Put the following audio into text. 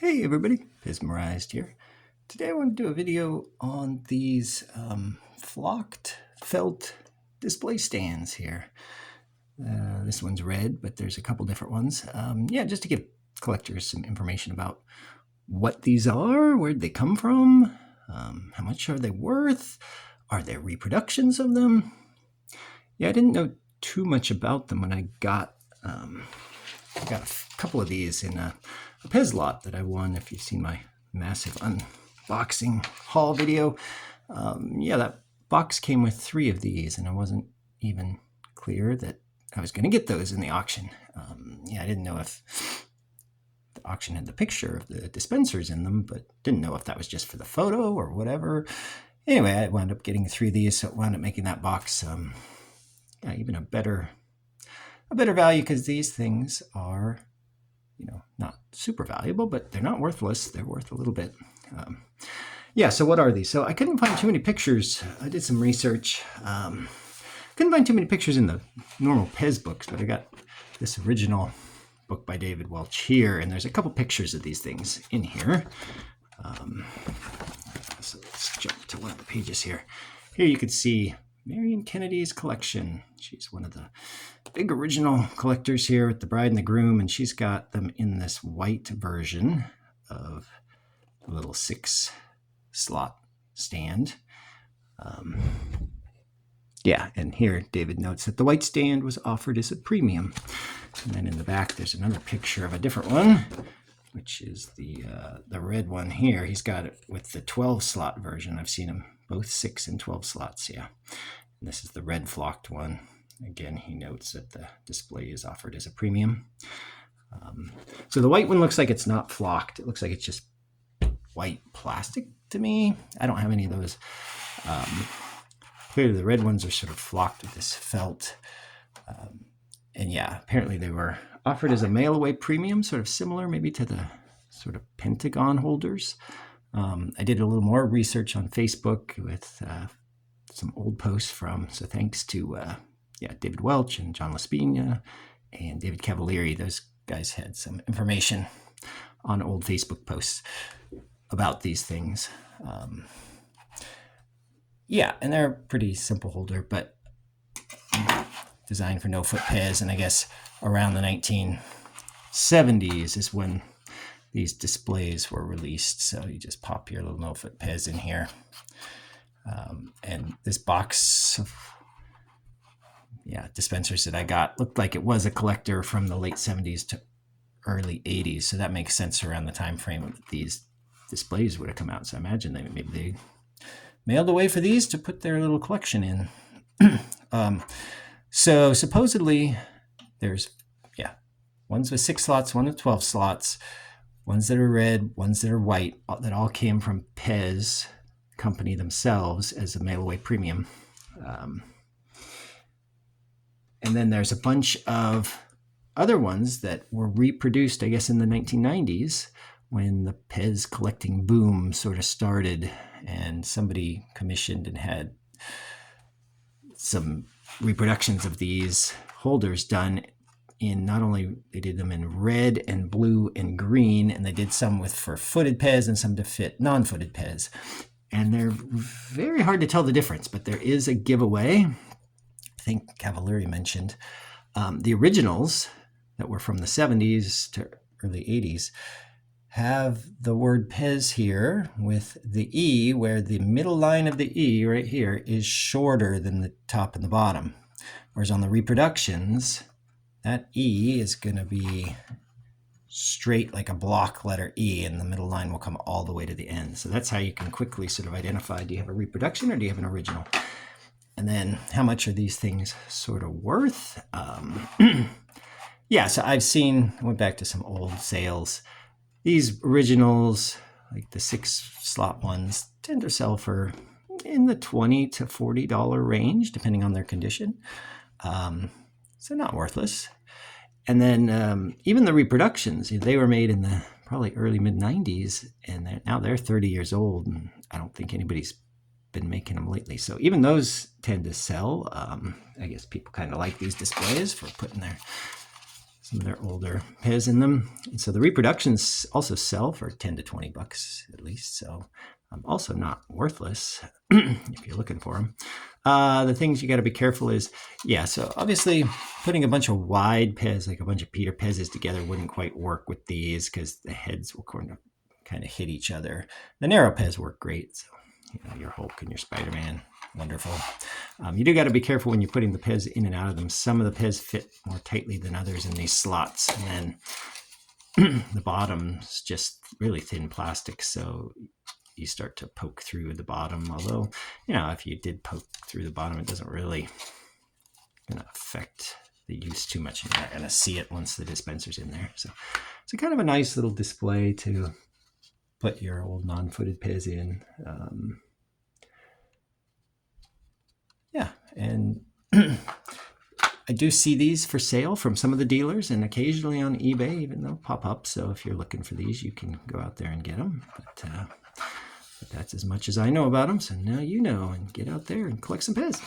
Hey everybody, Pismerized here. Today I want to do a video on these flocked felt display stands here. This one's red, but there's a couple different ones. Just to give collectors some information about what these are, where'd they come from, how much are they worth, are there reproductions of them? Yeah, I didn't know too much about them when I got a couple of these in a Pez lot that I won. If you've seen my massive unboxing haul video, that box came with 3 of these, and I wasn't even clear that I was going to get those in the auction. I didn't know if the auction had the picture of the dispensers in them, but didn't know if that was just for the photo or whatever. Anyway, I wound up getting 3 of these, so it wound up making that box even a better value, because these things are, not super valuable, but they're not worthless. They're worth a little bit. So what are these? So I couldn't find too many pictures. I did some research. Couldn't find too many pictures in the normal Pez books, but I got this original book by David Welch here, and there's a couple pictures of these things in here. So let's jump to one of the pages here. Here you can see Marion Kennedy's collection. She's one of the big original collectors here with the bride and the groom, and she's got them in this white version of a little 6-slot stand. And here David notes that the white stand was offered as a premium. And then in the back there's another picture of a different one, which is the red one here. He's got it with the 12-slot version. I've seen them both 6 and 12 slots, And this is the red flocked one. Again, he notes that the display is offered as a premium. So the white one looks like it's not flocked. It looks like it's just white plastic to me. I don't have any of those. Clearly the red ones are sort of flocked with this felt. Apparently they were offered as a mail-away premium, sort of similar maybe to the sort of Pentagon holders. I did a little more research on Facebook with some old posts so thanks to David Welch and John Laspina and David Cavalieri. Those guys had some information on old Facebook posts about these things. And they're a pretty simple holder, but designed for no-foot Pez, and I guess around the 1970s is when these displays were released. So you just pop your little no-foot Pez in here. And this box of dispensers that I got looked like it was a collector from the late 70s to early 80s. So that makes sense around the time frame that these displays would have come out. So I imagine maybe they mailed away for these to put their little collection in. So supposedly there's ones with 6 slots, one with 12 slots, ones that are red, ones that are white, that all came from Pez company themselves as a mail-away premium. And then there's a bunch of other ones that were reproduced, I guess, in the 1990s when the Pez collecting boom sort of started, and somebody commissioned and had some reproductions of these holders done in, not only they did them in red and blue and green, and they did some for footed Pez and some to fit non-footed Pez. And they're very hard to tell the difference, but there is a giveaway. I think Cavalieri mentioned the originals that were from the 70s to early 80s have the word Pez here with the E, where the middle line of the E right here is shorter than the top and the bottom. Whereas on the reproductions, that E is going to be straight like a block letter E, and the middle line will come all the way to the end. So that's how you can quickly sort of identify, do you have a reproduction or do you have an original? And then how much are these things sort of worth? So I went back to some old sales. These originals, like the 6-slot ones, tend to sell for in the $20 to $40 range, depending on their condition. So not worthless. And then even the reproductions, they were made in the probably early mid-90s, and now they're 30 years old, and I don't think anybody's been making them lately. So even those tend to sell. I guess people kind of like these displays for putting their some of their older Pez in them. And so the reproductions also sell for 10 to 20 bucks at least. So also not worthless if you're looking for them. The things you got to be careful is, so obviously putting a bunch of wide Pez, like a bunch of Peter Pez's together wouldn't quite work with these because the heads will kind of hit each other. The narrow Pez work great. So, your Hulk and your Spider-Man, wonderful. You do got to be careful when you're putting the Pez in and out of them. Some of the Pez fit more tightly than others in these slots. And then the bottom's just really thin plastic. So you start to poke through the bottom. Although, if you did poke through the bottom, it doesn't really affect the use too much. You're not going to see it once the dispenser's in there. So it's kind of a nice little display to put your old non-footed Pez in. And I do see these for sale from some of the dealers and occasionally on eBay, even they'll pop up. So if you're looking for these, you can go out there and get them. But that's as much as I know about them. So now you know, and get out there and collect some Pez.